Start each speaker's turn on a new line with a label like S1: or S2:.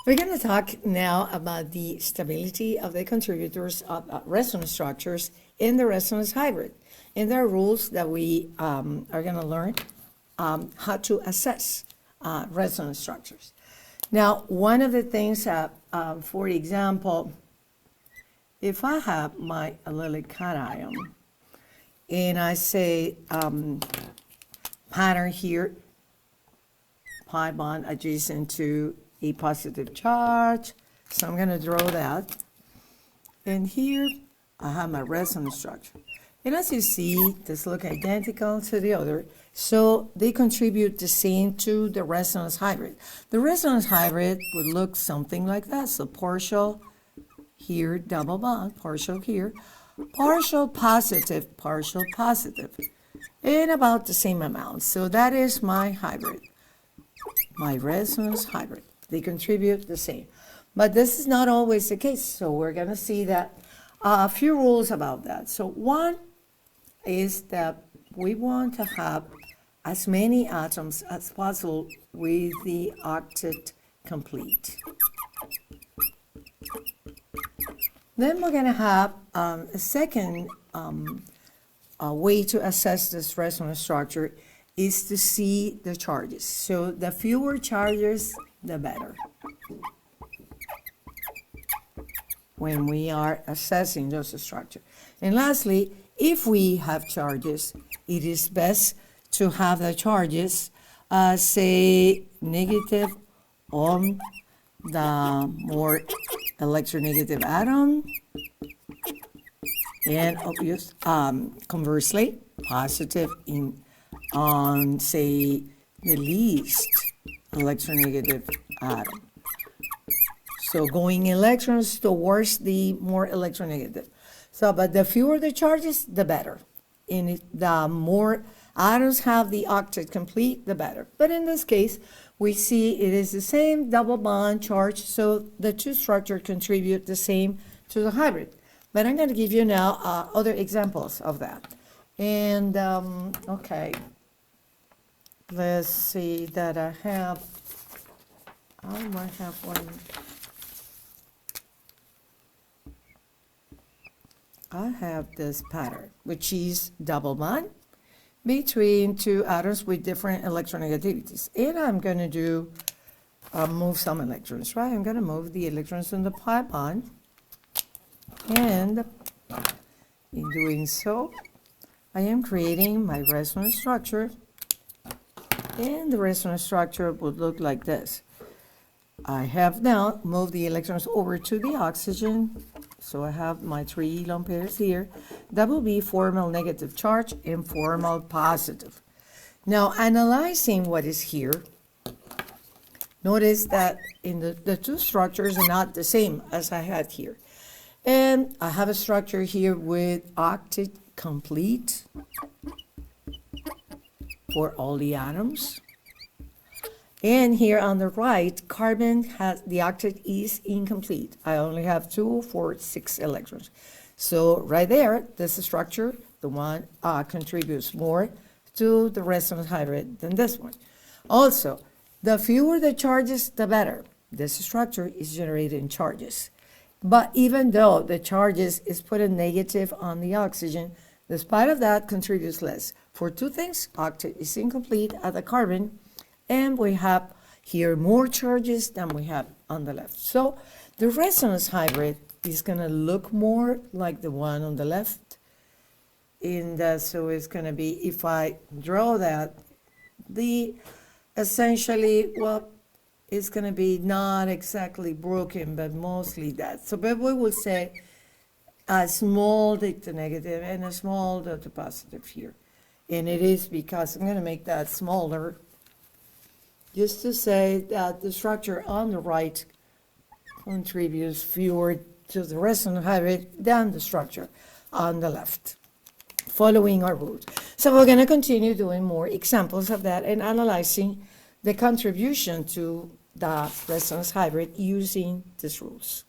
S1: We're going to talk now about the stability of the contributors of resonance structures in the resonance hybrid. And there are rules that we are going to learn how to assess resonance structures. Now, one of the things, for example, if I have my allylic cation and I say pattern here, pi bond adjacent to a positive charge, so I'm going to draw that. And here I have my resonance structure. And as you see, this look identical to the other, so they contribute the same to the resonance hybrid. The resonance hybrid would look something like that. So partial here, double bond, partial here, partial positive, and about the same amount. So that is my hybrid, my resonance hybrid. They contribute the same. But this is not always the case, so we're going to see that a few rules about that. So one is that we want to have as many atoms as possible with the octet complete. Then we're going to have a second way to assess this resonance structure is to see the charges. So the fewer charges, the better when we are assessing those structure. And lastly, if we have charges, it is best to have the charges say negative on the more electronegative atom, and obvious conversely positive on say the least electronegative atom. So going electrons towards the more electronegative. So, but the fewer the charges, the better. And the more atoms have the octet complete, the better. But in this case, we see it is the same double bond charge, so the two structures contribute the same to the hybrid. But I'm going to give you now other examples of that. And, okay, let's see that I have one. I have this pattern, which is double bond between two atoms with different electronegativities. And I'm going to do, move some electrons, right? I'm going to move the electrons in the pi bond. And in doing so, I am creating my resonance structure. And the resonance structure would look like this. I have now moved the electrons over to the oxygen. So I have my 3 lone pairs here. That will be formal negative charge and formal positive. Now, analyzing what is here, notice that in the two structures are not the same as I had here. And I have a structure here with octet complete for all the atoms. And here on the right, carbon has, the octet is incomplete. I only have 2, 4, 6 electrons. So right there, this structure, the one contributes more to the resonance hybrid than this one. Also, the fewer the charges, the better. This structure is generated in charges. But even though the charges is put a negative on the oxygen, despite of that, contributes less. For two things, octet is incomplete at the carbon, and we have here more charges than we have on the left. So the resonance hybrid is going to look more like the one on the left. And so it's going to be, if I draw that, essentially, well, it's going to be not exactly broken, but mostly that. So but we will say a small delta negative and a small delta positive here. And it is because I'm going to make that smaller, just to say that the structure on the right contributes fewer to the resonance hybrid than the structure on the left, following our rules. So we're going to continue doing more examples of that and analyzing the contribution to the resonance hybrid using these rules.